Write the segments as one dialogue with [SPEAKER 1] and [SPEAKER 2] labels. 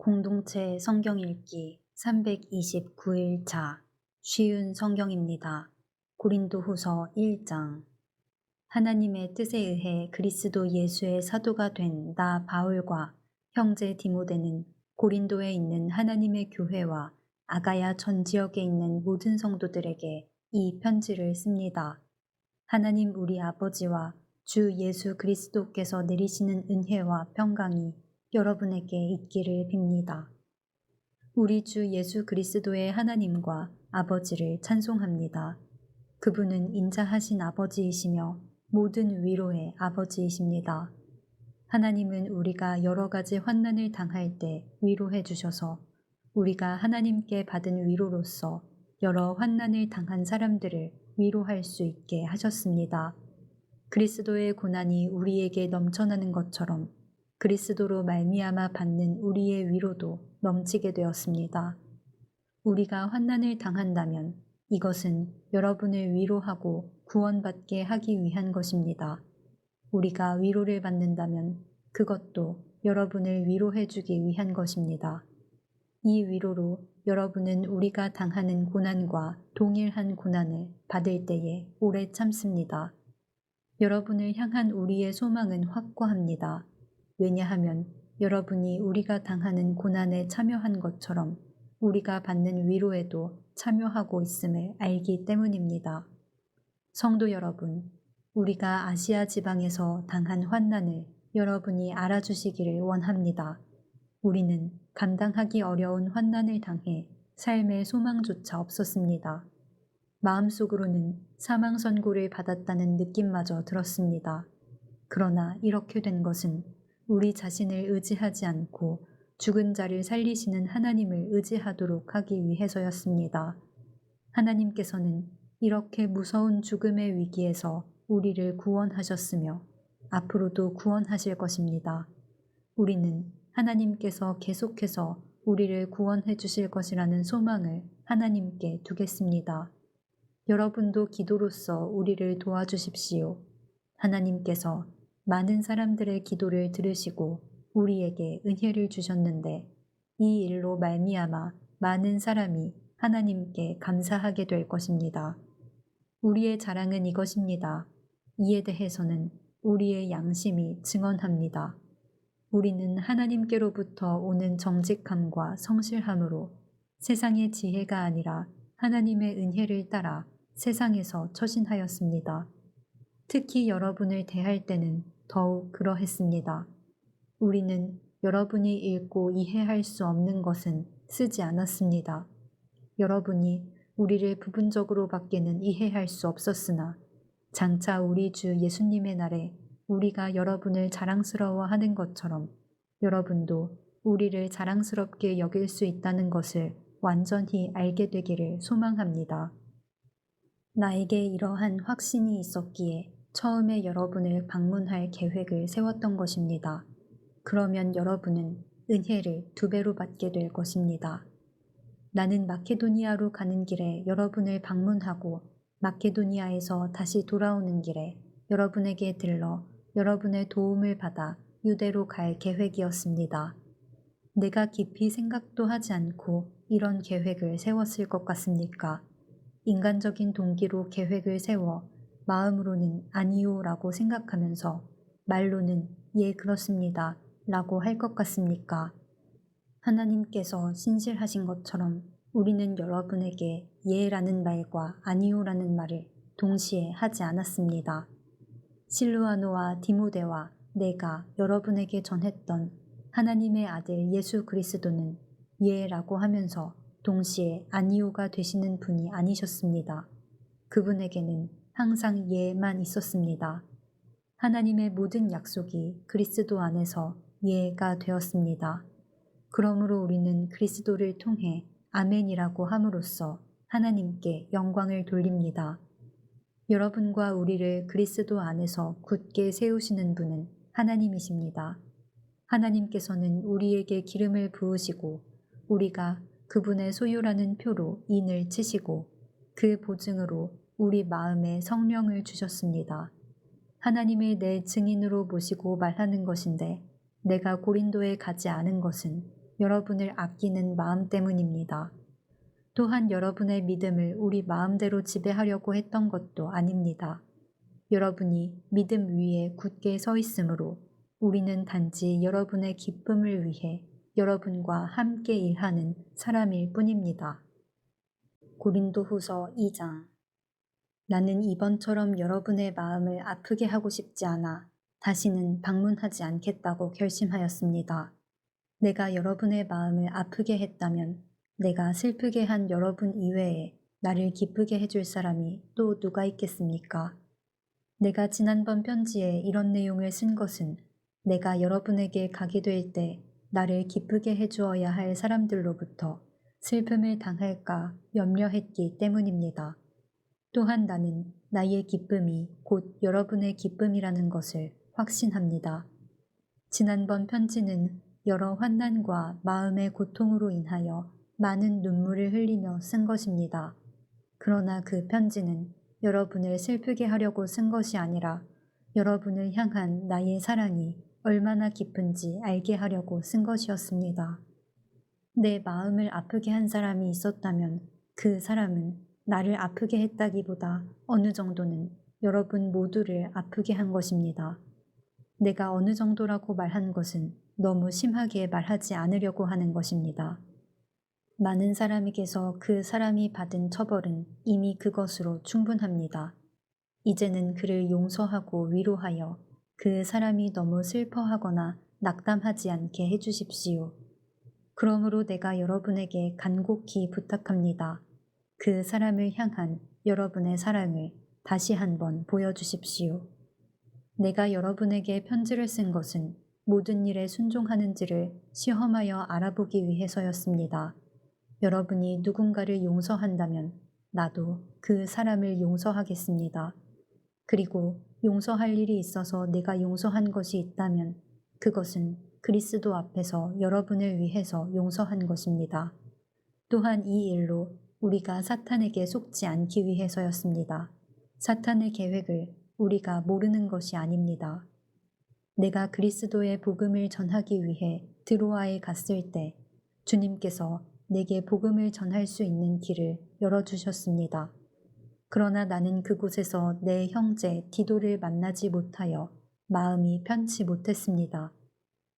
[SPEAKER 1] 공동체 성경 읽기 329일차 쉬운 성경입니다. 고린도후서 1장. 하나님의 뜻에 의해 그리스도 예수의 사도가 된 나 바울과 형제 디모데는 고린도에 있는 하나님의 교회와 아가야 전 지역에 있는 모든 성도들에게 이 편지를 씁니다. 하나님 우리 아버지와 주 예수 그리스도께서 내리시는 은혜와 평강이 여러분에게 있기를 빕니다. 우리 주 예수 그리스도의 하나님과 아버지를 찬송합니다. 그분은 인자하신 아버지이시며 모든 위로의 아버지이십니다. 하나님은 우리가 여러 가지 환난을 당할 때 위로해 주셔서 우리가 하나님께 받은 위로로서 여러 환난을 당한 사람들을 위로할 수 있게 하셨습니다. 그리스도의 고난이 우리에게 넘쳐나는 것처럼 그리스도로 말미암아 받는 우리의 위로도 넘치게 되었습니다. 우리가 환난을 당한다면 이것은 여러분을 위로하고 구원받게 하기 위한 것입니다. 우리가 위로를 받는다면 그것도 여러분을 위로해 주기 위한 것입니다. 이 위로로 여러분은 우리가 당하는 고난과 동일한 고난을 받을 때에 오래 참습니다. 여러분을 향한 우리의 소망은 확고합니다. 왜냐하면 여러분이 우리가 당하는 고난에 참여한 것처럼 우리가 받는 위로에도 참여하고 있음을 알기 때문입니다. 성도 여러분, 우리가 아시아 지방에서 당한 환난을 여러분이 알아주시기를 원합니다. 우리는 감당하기 어려운 환난을 당해 삶의 소망조차 없었습니다. 마음속으로는 사망 선고를 받았다는 느낌마저 들었습니다. 그러나 이렇게 된 것은 우리 자신을 의지하지 않고 죽은 자를 살리시는 하나님을 의지하도록 하기 위해서였습니다. 하나님께서는 이렇게 무서운 죽음의 위기에서 우리를 구원하셨으며 앞으로도 구원하실 것입니다. 우리는 하나님께서 계속해서 우리를 구원해 주실 것이라는 소망을 하나님께 두겠습니다. 여러분도 기도로서 우리를 도와주십시오. 하나님께서 많은 사람들의 기도를 들으시고 우리에게 은혜를 주셨는데 이 일로 말미암아 많은 사람이 하나님께 감사하게 될 것입니다. 우리의 자랑은 이것입니다. 이에 대해서는 우리의 양심이 증언합니다. 우리는 하나님께로부터 오는 정직함과 성실함으로 세상의 지혜가 아니라 하나님의 은혜를 따라 세상에서 처신하였습니다. 특히 여러분을 대할 때는 더욱 그러했습니다. 우리는 여러분이 읽고 이해할 수 없는 것은 쓰지 않았습니다. 여러분이 우리를 부분적으로 밖에는 이해할 수 없었으나 장차 우리 주 예수님의 날에 우리가 여러분을 자랑스러워하는 것처럼 여러분도 우리를 자랑스럽게 여길 수 있다는 것을 완전히 알게 되기를 소망합니다. 나에게 이러한 확신이 있었기에 처음에 여러분을 방문할 계획을 세웠던 것입니다. 그러면 여러분은 은혜를 2배로 받게 될 것입니다. 나는 마케도니아로 가는 길에 여러분을 방문하고 마케도니아에서 다시 돌아오는 길에 여러분에게 들러 여러분의 도움을 받아 유대로 갈 계획이었습니다. 내가 깊이 생각도 하지 않고 이런 계획을 세웠을 것 같습니까? 인간적인 동기로 계획을 세워 마음으로는 아니요라고 생각하면서 말로는 예 그렇습니다 라고 할 것 같습니까? 하나님께서 신실하신 것처럼 우리는 여러분에게 예라는 말과 아니요라는 말을 동시에 하지 않았습니다. 실루아노와 디모데와 내가 여러분에게 전했던 하나님의 아들 예수 그리스도는 예라고 하면서 동시에 아니요가 되시는 분이 아니셨습니다. 그분에게는 항상 예만 있었습니다. 하나님의 모든 약속이 그리스도 안에서 예가 되었습니다. 그러므로 우리는 그리스도를 통해 아멘이라고 함으로써 하나님께 영광을 돌립니다. 여러분과 우리를 그리스도 안에서 굳게 세우시는 분은 하나님이십니다. 하나님께서는 우리에게 기름을 부으시고 우리가 그분의 소유라는 표로 인을 치시고 그 보증으로 우리 마음에 성령을 주셨습니다. 하나님을 내 증인으로 모시고 말하는 것인데 내가 고린도에 가지 않은 것은 여러분을 아끼는 마음 때문입니다. 또한 여러분의 믿음을 우리 마음대로 지배하려고 했던 것도 아닙니다. 여러분이 믿음 위에 굳게 서 있으므로 우리는 단지 여러분의 기쁨을 위해 여러분과 함께 일하는 사람일 뿐입니다. 고린도후서 2장. 나는 이번처럼 여러분의 마음을 아프게 하고 싶지 않아 다시는 방문하지 않겠다고 결심하였습니다. 내가 여러분의 마음을 아프게 했다면 내가 슬프게 한 여러분 이외에 나를 기쁘게 해줄 사람이 또 누가 있겠습니까? 내가 지난번 편지에 이런 내용을 쓴 것은 내가 여러분에게 가게 될 때 나를 기쁘게 해주어야 할 사람들로부터 슬픔을 당할까 염려했기 때문입니다. 또한 나는 나의 기쁨이 곧 여러분의 기쁨이라는 것을 확신합니다. 지난번 편지는 여러 환난과 마음의 고통으로 인하여 많은 눈물을 흘리며 쓴 것입니다. 그러나 그 편지는 여러분을 슬프게 하려고 쓴 것이 아니라 여러분을 향한 나의 사랑이 얼마나 깊은지 알게 하려고 쓴 것이었습니다. 내 마음을 아프게 한 사람이 있었다면 그 사람은 나를 아프게 했다기보다 어느 정도는 여러분 모두를 아프게 한 것입니다. 내가 어느 정도라고 말한 것은 너무 심하게 말하지 않으려고 하는 것입니다. 많은 사람에게서 그 사람이 받은 처벌은 이미 그것으로 충분합니다. 이제는 그를 용서하고 위로하여 그 사람이 너무 슬퍼하거나 낙담하지 않게 해주십시오. 그러므로 내가 여러분에게 간곡히 부탁합니다. 그 사람을 향한 여러분의 사랑을 다시 한번 보여주십시오. 내가 여러분에게 편지를 쓴 것은 모든 일에 순종하는지를 시험하여 알아보기 위해서였습니다. 여러분이 누군가를 용서한다면 나도 그 사람을 용서하겠습니다. 그리고 용서할 일이 있어서 내가 용서한 것이 있다면 그것은 그리스도 앞에서 여러분을 위해서 용서한 것입니다. 또한 이 일로 우리가 사탄에게 속지 않기 위해서였습니다. 사탄의 계획을 우리가 모르는 것이 아닙니다. 내가 그리스도의 복음을 전하기 위해 드로아에 갔을 때 주님께서 내게 복음을 전할 수 있는 길을 열어주셨습니다. 그러나 나는 그곳에서 내 형제 디도를 만나지 못하여 마음이 편치 못했습니다.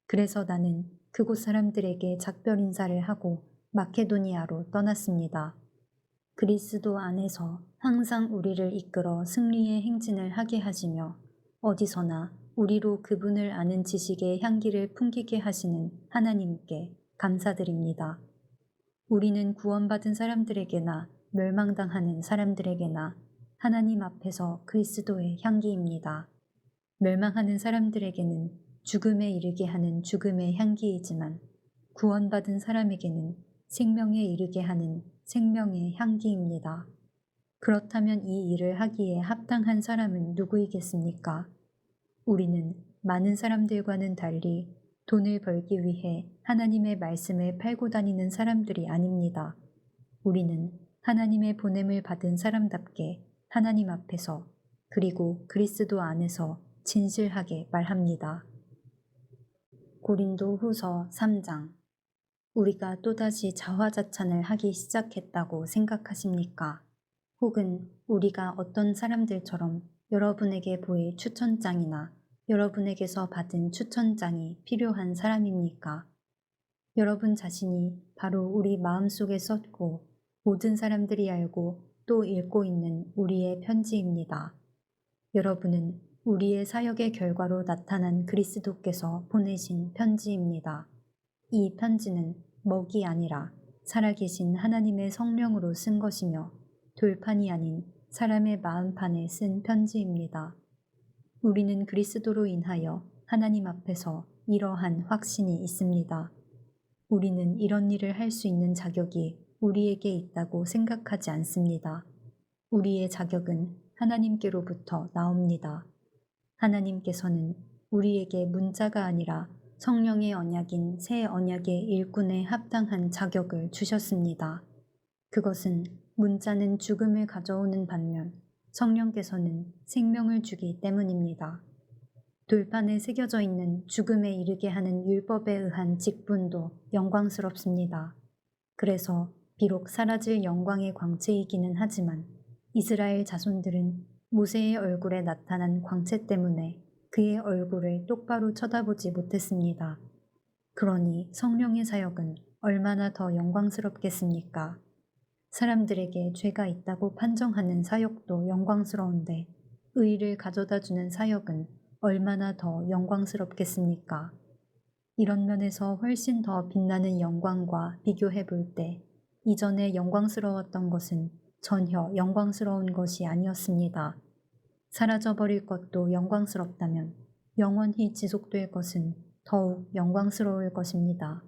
[SPEAKER 1] 그래서 나는 그곳 사람들에게 작별 인사를 하고 마케도니아로 떠났습니다. 그리스도 안에서 항상 우리를 이끌어 승리의 행진을 하게 하시며 어디서나 우리로 그분을 아는 지식의 향기를 풍기게 하시는 하나님께 감사드립니다. 우리는 구원받은 사람들에게나 멸망당하는 사람들에게나 하나님 앞에서 그리스도의 향기입니다. 멸망하는 사람들에게는 죽음에 이르게 하는 죽음의 향기이지만 구원받은 사람에게는 생명에 이르게 하는 생명의 향기입니다. 그렇다면 이 일을 하기에 합당한 사람은 누구이겠습니까? 우리는 많은 사람들과는 달리 돈을 벌기 위해 하나님의 말씀을 팔고 다니는 사람들이 아닙니다. 우리는 하나님의 보냄을 받은 사람답게 하나님 앞에서 그리고 그리스도 안에서 진실하게 말합니다. 고린도 후서 3장. 우리가 또다시 자화자찬을 하기 시작했다고 생각하십니까? 혹은 우리가 어떤 사람들처럼 여러분에게 보일 추천장이나 여러분에게서 받은 추천장이 필요한 사람입니까? 여러분 자신이 바로 우리 마음속에 썼고 모든 사람들이 알고 또 읽고 있는 우리의 편지입니다. 여러분은 우리의 사역의 결과로 나타난 그리스도께서 보내신 편지입니다. 이 편지는 먹이 아니라 살아계신 하나님의 성령으로 쓴 것이며 돌판이 아닌 사람의 마음판에 쓴 편지입니다. 우리는 그리스도로 인하여 하나님 앞에서 이러한 확신이 있습니다. 우리는 이런 일을 할 수 있는 자격이 우리에게 있다고 생각하지 않습니다. 우리의 자격은 하나님께로부터 나옵니다. 하나님께서는 우리에게 문자가 아니라 성령의 언약인 새 언약의 일꾼에 합당한 자격을 주셨습니다. 그것은 문자는 죽음을 가져오는 반면 성령께서는 생명을 주기 때문입니다. 돌판에 새겨져 있는 죽음에 이르게 하는 율법에 의한 직분도 영광스럽습니다. 그래서 비록 사라질 영광의 광채이기는 하지만 이스라엘 자손들은 모세의 얼굴에 나타난 광채 때문에 그의 얼굴을 똑바로 쳐다보지 못했습니다. 그러니 성령의 사역은 얼마나 더 영광스럽겠습니까? 사람들에게 죄가 있다고 판정하는 사역도 영광스러운데 의를 가져다주는 사역은 얼마나 더 영광스럽겠습니까? 이런 면에서 훨씬 더 빛나는 영광과 비교해 볼 때 이전에 영광스러웠던 것은 전혀 영광스러운 것이 아니었습니다. 사라져버릴 것도 영광스럽다면 영원히 지속될 것은 더욱 영광스러울 것입니다.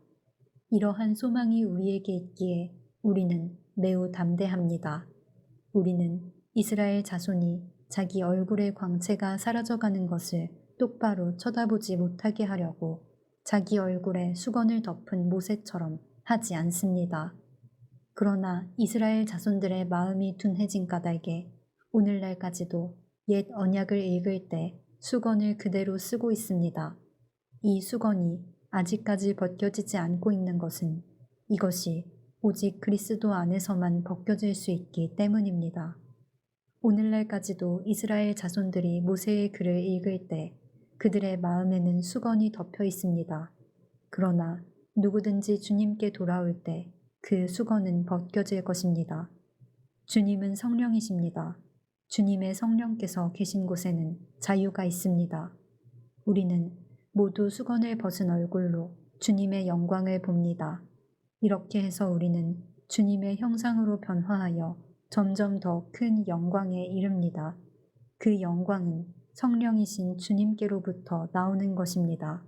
[SPEAKER 1] 이러한 소망이 우리에게 있기에 우리는 매우 담대합니다. 우리는 이스라엘 자손이 자기 얼굴의 광채가 사라져가는 것을 똑바로 쳐다보지 못하게 하려고 자기 얼굴에 수건을 덮은 모세처럼 하지 않습니다. 그러나 이스라엘 자손들의 마음이 둔해진 까닭에 오늘날까지도 옛 언약을 읽을 때 수건을 그대로 쓰고 있습니다. 이 수건이 아직까지 벗겨지지 않고 있는 것은 이것이 오직 그리스도 안에서만 벗겨질 수 있기 때문입니다. 오늘날까지도 이스라엘 자손들이 모세의 글을 읽을 때 그들의 마음에는 수건이 덮여 있습니다. 그러나 누구든지 주님께 돌아올 때 그 수건은 벗겨질 것입니다. 주님은 성령이십니다. 주님의 성령께서 계신 곳에는 자유가 있습니다. 우리는 모두 수건을 벗은 얼굴로 주님의 영광을 봅니다. 이렇게 해서 우리는 주님의 형상으로 변화하여 점점 더 큰 영광에 이릅니다. 그 영광은 성령이신 주님께로부터 나오는 것입니다.